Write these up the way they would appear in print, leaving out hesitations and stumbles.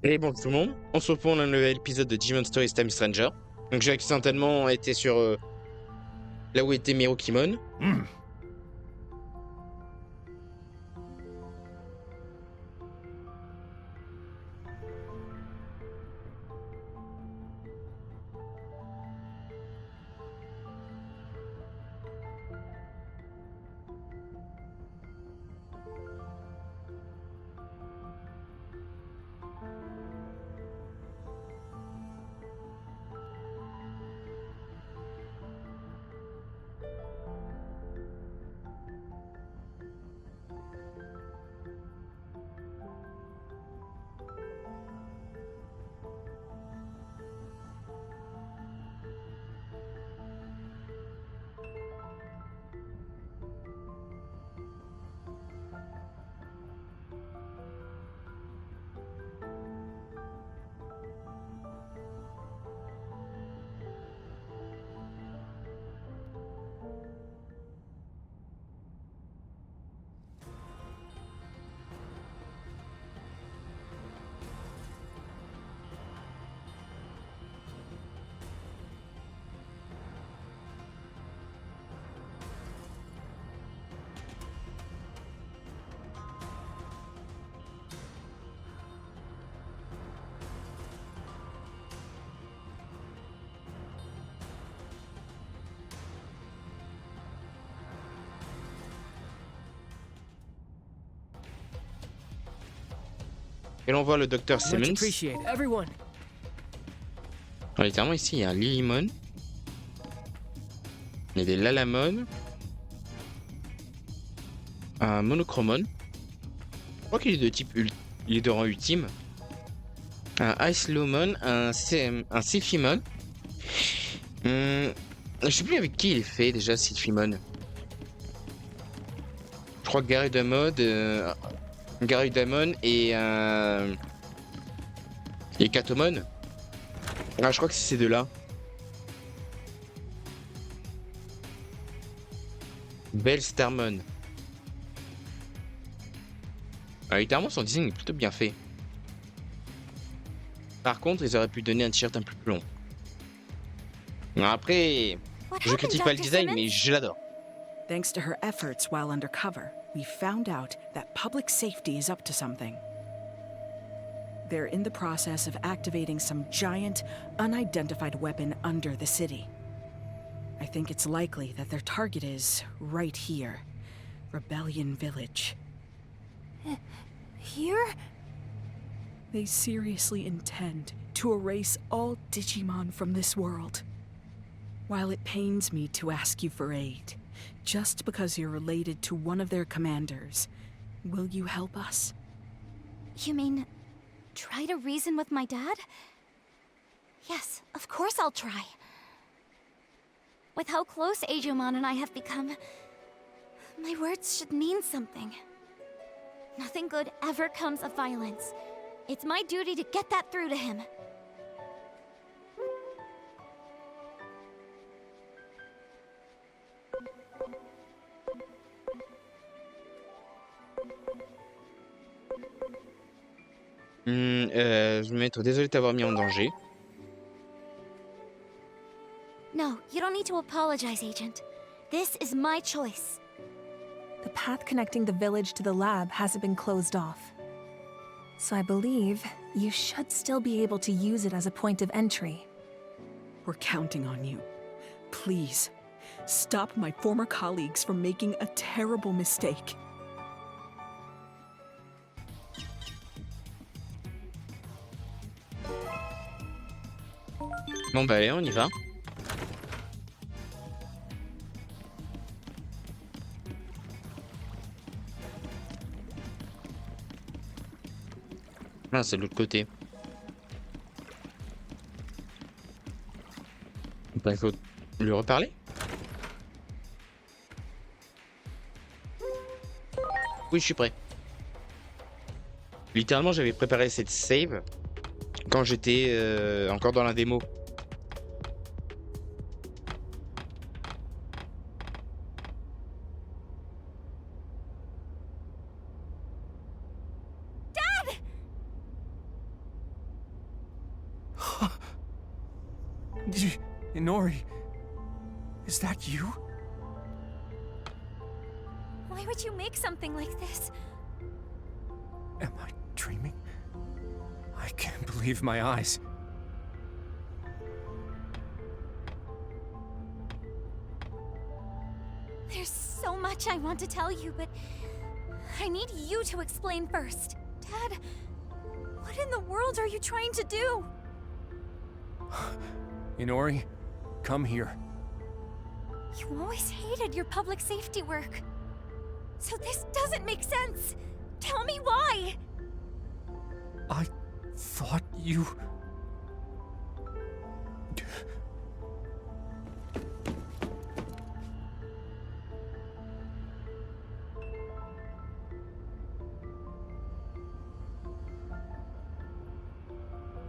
Et bon tout le monde, on se retrouve dans un nouvel épisode de Digimon Stories Time Stranger. Donc j'ai accidentellement été sur là où était Mirokimon. Et l'on voit le docteur Simmons. Littéralement ici il y a un Lilymon. Il y a des Lalamon. Un Monochromon. Je crois qu'il est de type il est de rang ultime. Un Icelomon, un Sylphimon. Je sais plus avec qui il est fait déjà Sylphimon. Je crois que Garudamon et Katomon. Ah, je crois que c'est ces deux-là. Bellstarmon. Littéralement, son design est plutôt bien fait. Par contre, ils auraient pu donner un t-shirt un peu plus long. Après, je critique pas le design, mais je l'adore. Thanks to her efforts while undercover, we found out that public safety is up to something. They're in the process of activating some giant, unidentified weapon under the city. I think it's likely that their target is right here, Rebellion Village. Here? They seriously intend to erase all Digimon from this world. While it pains me to ask you for aid, just because you're related to one of their commanders, will you help us? You mean, try to reason with my dad? Yes, of course I'll try. With how close Agumon and I have become, my words should mean something. Nothing good ever comes of violence. It's my duty to get that through to him. Je vais mettre désolé de t'avoir mis en danger. No, you don't need to apologize, Agent. This is my choice. The path connecting the village to the lab hasn't been closed off. So I believe you should still be able to use it as a point of entry. We're counting on you. Please, stop my former colleagues from making a terrible mistake. Bon bah allez, on y va. Ah, c'est de l'autre côté. Il faut lui reparler. Oui, je suis prêt. Littéralement, j'avais préparé cette save quand j'étais encore dans la démo. Inori, is that you? Why would you make something like this? Am I dreaming? I can't believe my eyes. There's so much I want to tell you, but I need you to explain first. Dad, what in the world are you trying to do? Inori, come here. You always hated your public safety work. So this doesn't make sense. Tell me why. I thought you...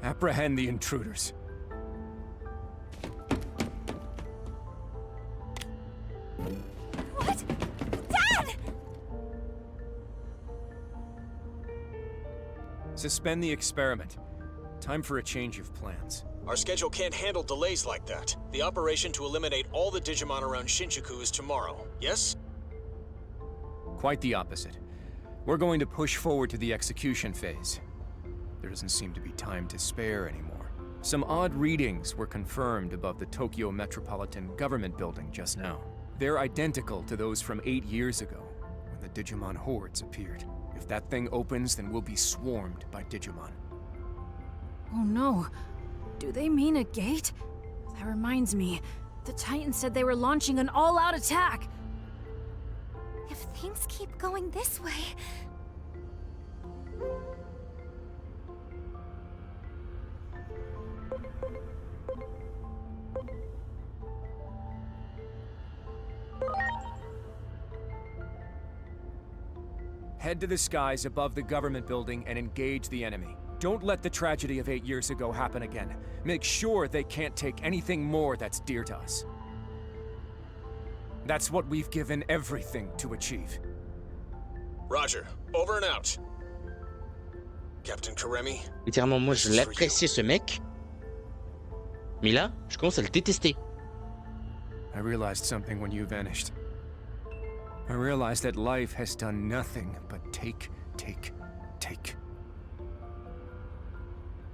Apprehend the intruders. What? Dad! Suspend the experiment. Time for a change of plans. Our schedule can't handle delays like that. The operation to eliminate all the Digimon around Shinjuku is tomorrow, yes? Quite the opposite. We're going to push forward to the execution phase. There doesn't seem to be time to spare anymore. Some odd readings were confirmed above the Tokyo Metropolitan Government Building just now. They're identical to those from 8 years ago, when the Digimon hordes appeared. If that thing opens, then we'll be swarmed by Digimon. Oh no. Do they mean a gate? That reminds me. The Titans said they were launching an all-out attack. If things keep going this way... Head to the skies above the government building and engage the enemy. Don't let the tragedy of 8 years ago happen again. Make sure they can't take anything more that's dear to us. That's what we've given everything to achieve. Roger. Over and out. Captain Karemi. Littéralement, moi, je l'appréciais, ce mec. Mais là, je commence à le détester. I realized something when you vanished. I realized that life has done nothing but take.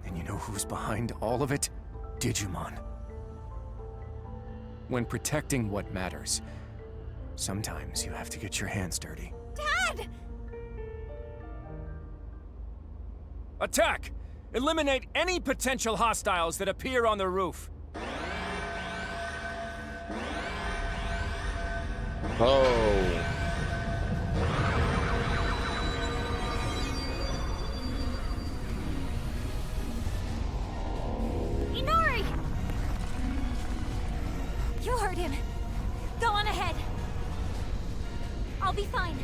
And you know who's behind all of it? Digimon. When protecting what matters, sometimes you have to get your hands dirty. Dad! Attack! Eliminate any potential hostiles that appear on the roof. Oh. Inori! You heard him. Go on ahead. I'll be fine.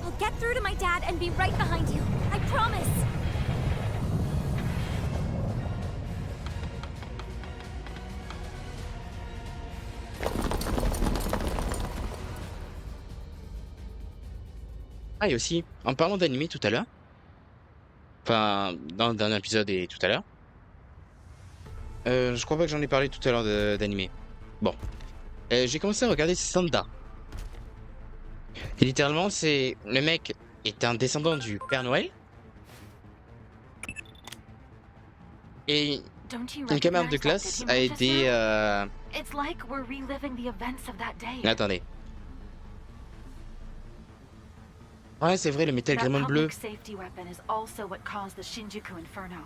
I'll get through to my dad and be right behind you. I promise. Ah, et aussi, en parlant d'animé tout à l'heure, enfin, dans le dernier épisode et tout à l'heure, je crois pas que j'en ai parlé tout à l'heure d'animé. Bon. J'ai commencé à regarder Sanda. Et littéralement, c'est... Le mec est un descendant du Père Noël. Et une camarade de classe a été... It's like we're reliving the events of that day. Attendez. Ouais, c'est vrai, le métal That gréement bleu. public safety weapon is also what caused the Shinjuku Inferno.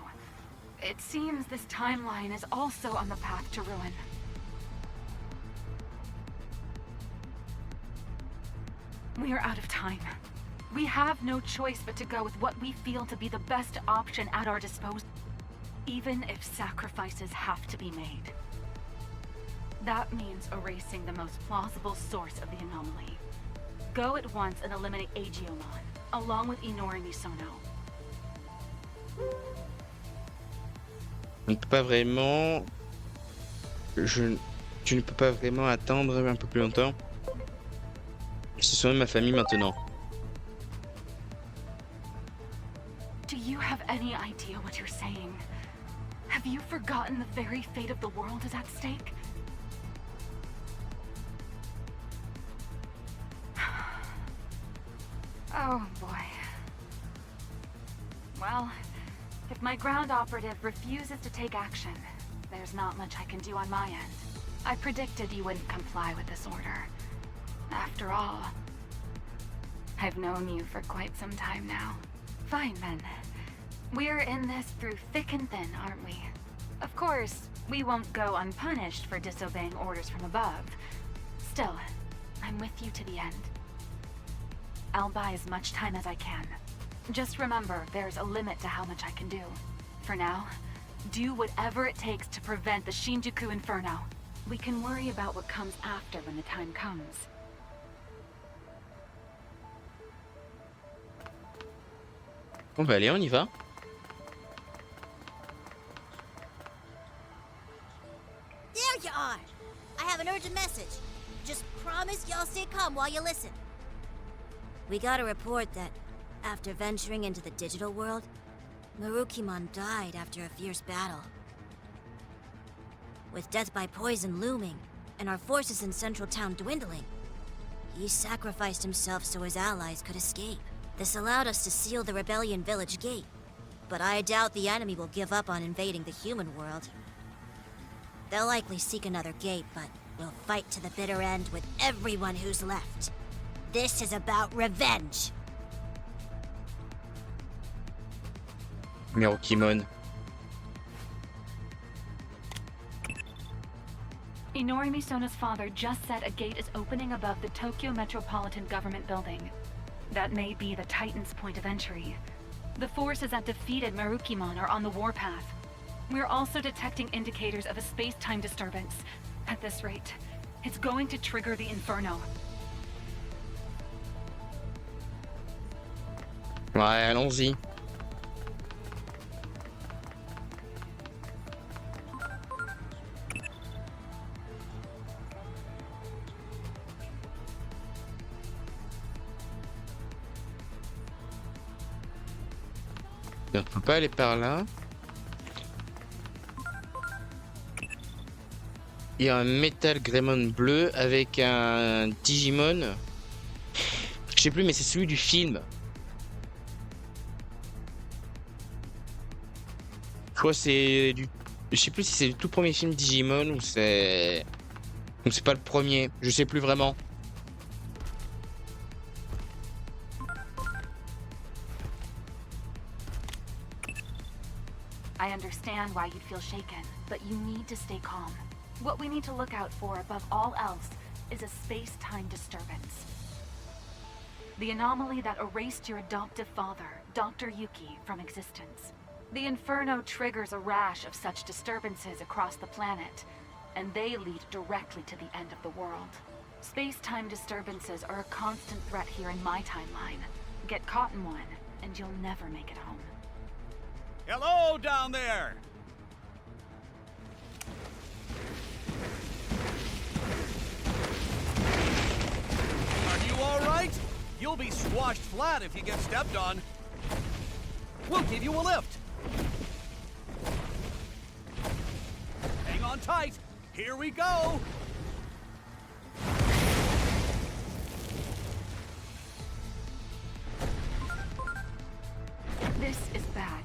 It seems this timeline is also on the path to ruin. We are out of time. We have no choice but to go with what we feel to be the best option at our disposal, even if sacrifices have to be made. That means erasing the most plausible source of the anomaly. Go at once and eliminate Agiomon, along with Inori Misono. On ne peut pas vraiment... Tu ne peux pas vraiment attendre un peu plus longtemps. Ce sont ma famille maintenant. Do you have any idea what you're saying? Have you forgotten the very fate of the world is at stake? Oh boy. Well, if my ground operative refuses to take action, there's not much I can do on my end. I predicted you wouldn't comply with this order. After all, I've known you for quite some time now. Fine then. We're in this through thick and thin, aren't we? Of course, we won't go unpunished for disobeying orders from above. Still, I'm with you to the end. I'll buy as much time as I can. Just remember, there's a limit to how much I can do. For now, do whatever it takes to prevent the Shinjuku Inferno. We can worry about what comes after when the time comes. Bon bah allez, on y va. There you are! I have an urgent message. Just promise y'all stay calm while you listen. We got a report that, after venturing into the digital world, Marukimon died after a fierce battle. With death by poison looming, and our forces in Central Town dwindling, he sacrificed himself so his allies could escape. This allowed us to seal the Rebellion Village gate, but I doubt the enemy will give up on invading the human world. They'll likely seek another gate, but we'll fight to the bitter end with everyone who's left. This is about revenge. Marukimon. Inori Misono's father just said a gate is opening above the Tokyo Metropolitan Government Building. That may be the Titan's point of entry. The forces that defeated Marukimon are on the warpath. We're also detecting indicators of a space-time disturbance. At this rate, it's going to trigger the Inferno. Ouais, allons-y. On peut pas aller par là. Il y a un Metal Greymon bleu avec un Digimon. Je sais plus, mais c'est celui du film. Je crois que c'est du... Je sais plus si c'est le tout premier film Digimon ou c'est... Ou c'est pas le premier. Je sais plus vraiment. I understand why you'd feel shaken, but you need to stay calm. What we need to look out for above all else is a space-time disturbance. The anomaly that erased your adoptive father, Dr. Yuki, from existence. The Inferno triggers a rash of such disturbances across the planet, and they lead directly to the end of the world. Space-time disturbances are a constant threat here in my timeline. Get caught in one, and you'll never make it home. Hello down there! Are you all right? You'll be squashed flat if you get stepped on. We'll give you a lift. Hang on tight. Here we go. This is bad.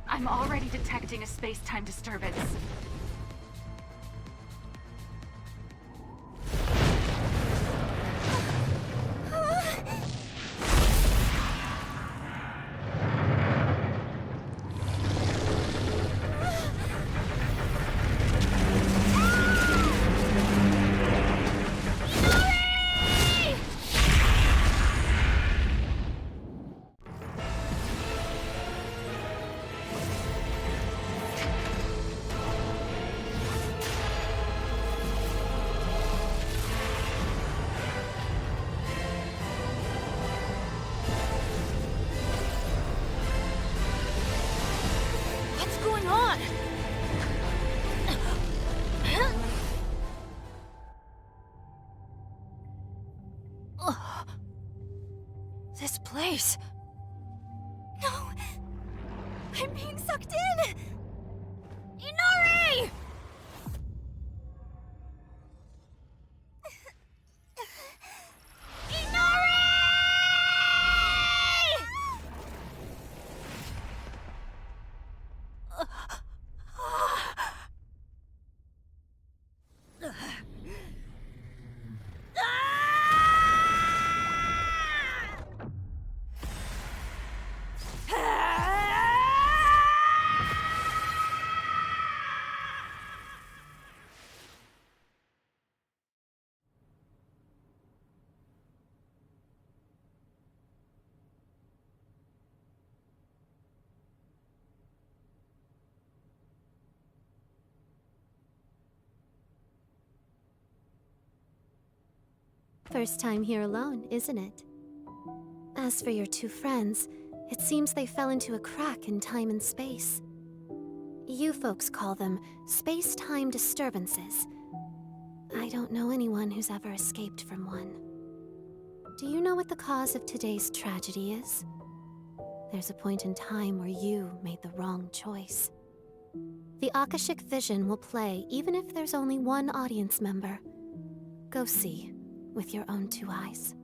I'm already detecting a space-time disturbance. What's going on? Ugh. This place. No! I'm being sucked in! First time here alone, isn't it? As for your two friends, it seems they fell into a crack in time and space. You folks call them space-time disturbances. I don't know anyone who's ever escaped from one. Do you know what the cause of today's tragedy is? There's a point in time where you made the wrong choice. The Akashic Vision will play even if there's only one audience member. Go see with your own two eyes.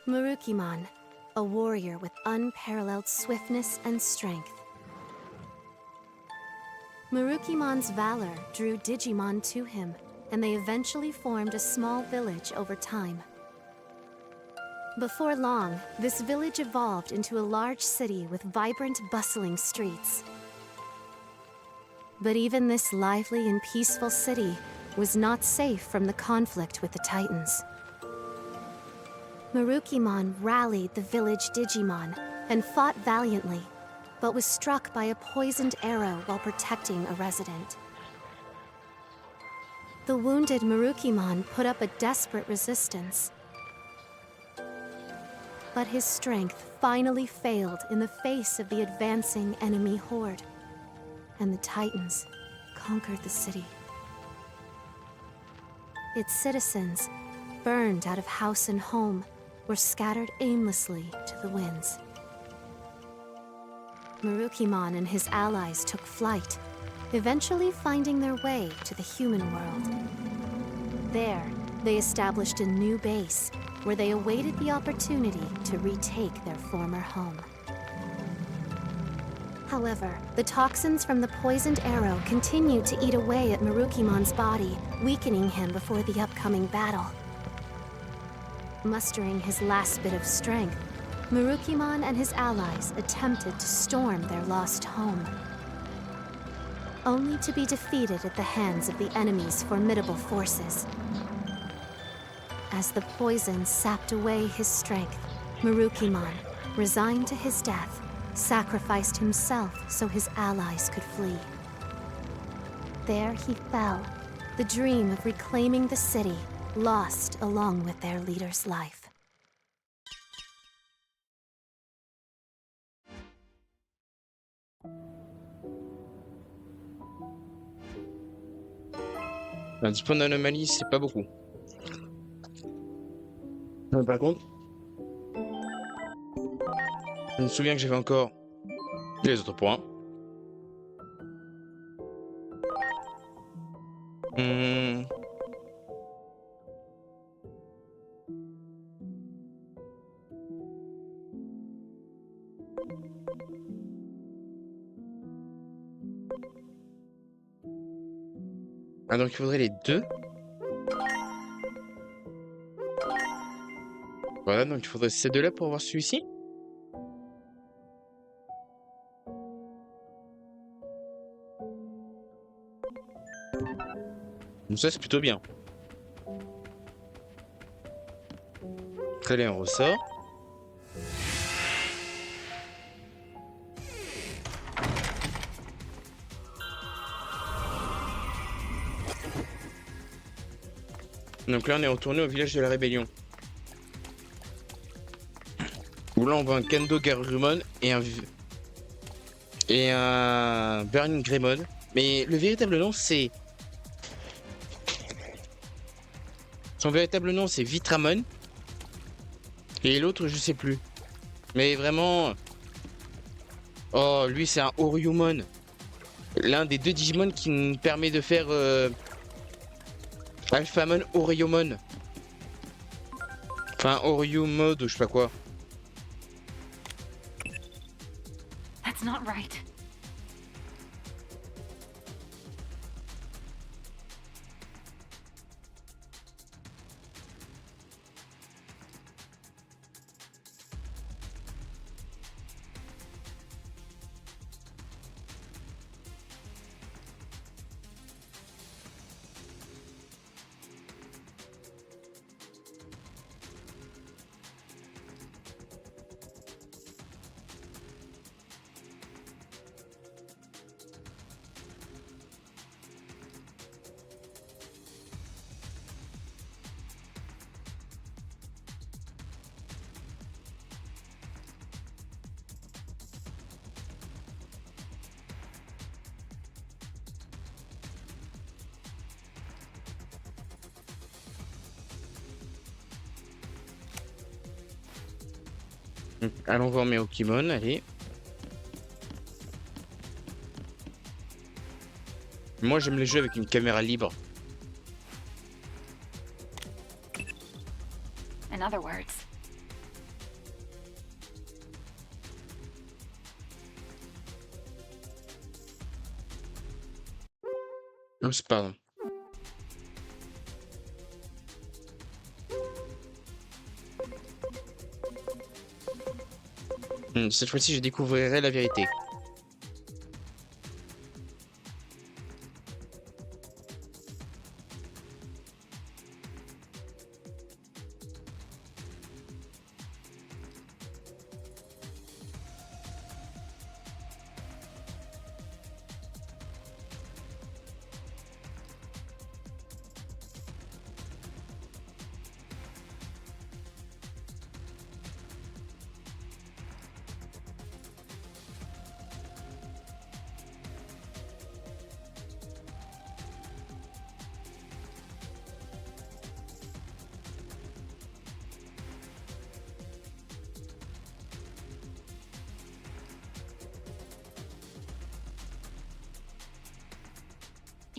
Murukimon, a warrior with unparalleled swiftness and strength. Murukimon's valor drew Digimon to him, and they eventually formed a small village over time. Before long, this village evolved into a large city with vibrant, bustling streets. But even this lively and peaceful city was not safe from the conflict with the Titans. Murukimon rallied the village Digimon and fought valiantly, but was struck by a poisoned arrow while protecting a resident. The wounded Murukimon put up a desperate resistance. But his strength finally failed in the face of the advancing enemy horde, and the Titans conquered the city. Its citizens, burned out of house and home, were scattered aimlessly to the winds. Murukimon and his allies took flight, eventually finding their way to the human world. There, they established a new base, where they awaited the opportunity to retake their former home. However, the toxins from the poisoned arrow continued to eat away at Murukimon's body, weakening him before the upcoming battle. Mustering his last bit of strength, Murukimon and his allies attempted to storm their lost home, only to be defeated at the hands of the enemy's formidable forces. As the poison sapped away his strength, Murukimon, resigned to his death, sacrificed himself so his allies could flee. There he fell, the dream of reclaiming the city lost along with their leader's life. Un 10 points d'anomalie, c'est pas beaucoup. Par contre, je me souviens que j'avais encore les autres points. Ah, donc il faudrait les deux. Voilà, donc il faudrait ces deux-là pour avoir celui-ci. Donc ça, c'est plutôt bien. Très bien, on ressort. Donc là, on est retourné au village de la Rébellion. Où là, on voit un Kendo Garurumon et un Burning Greymon. Mais le véritable nom, c'est... Son véritable nom, c'est Vitramon. Et l'autre, je sais plus. Mais vraiment... Oh, lui, c'est un Oryumon. L'un des deux Digimon qui nous permet de faire... Alphamon, Oryumon. Enfin, Oryumode ou je sais pas quoi. That's not right. Allons voir mes Pokémon, allez. Moi, j'aime les jeux avec une caméra libre. In other words, Oups, pardon. Cette fois-ci, je découvrirai la vérité.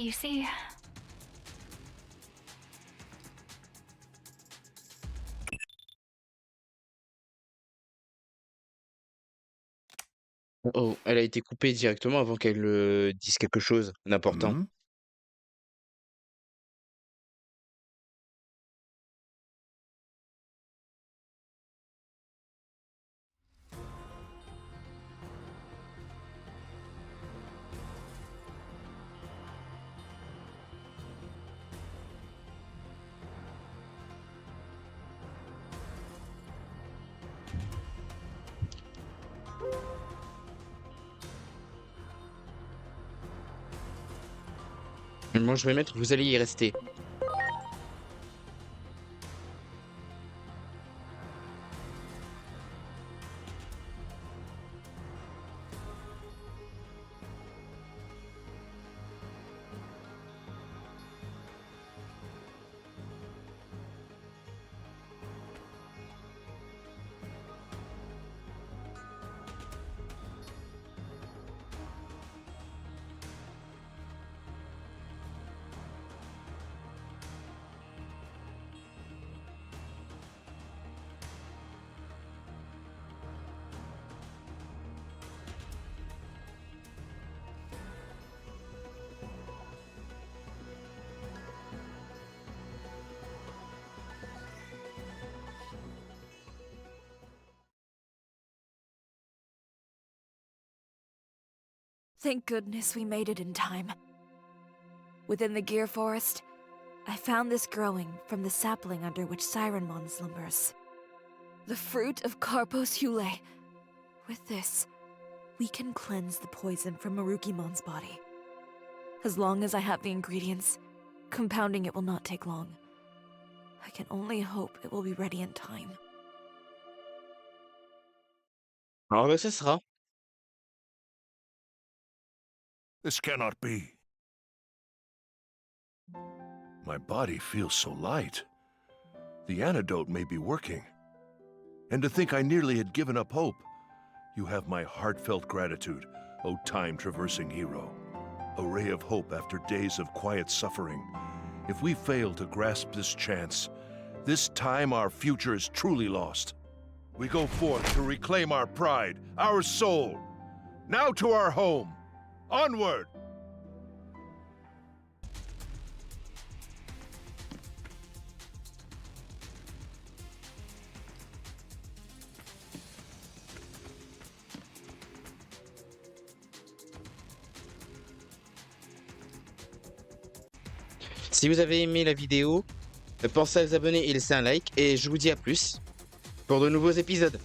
you see, Oh, elle a été coupée directement avant qu'elle dise quelque chose d'important. Moi, je vais mettre, vous allez y rester. Thank goodness we made it in time. Within the Gear Forest, I found this growing from the sapling under which Sirenmon slumbers. The fruit of Carpos Hule. With this, we can cleanse the poison from Marukimon's body. As long as I have the ingredients, compounding it will not take long. I can only hope it will be ready in time. Alors, bah, ça sera. This cannot be. My body feels so light. The antidote may be working. And to think I nearly had given up hope. You have my heartfelt gratitude, O time-traversing hero. A ray of hope after days of quiet suffering. If we fail to grasp this chance, this time our future is truly lost. We go forth to reclaim our pride, our soul. Now to our home. Onward! Si vous avez aimé la vidéo, pensez à vous abonner et laisser un like. Et je vous dis à plus pour de nouveaux épisodes.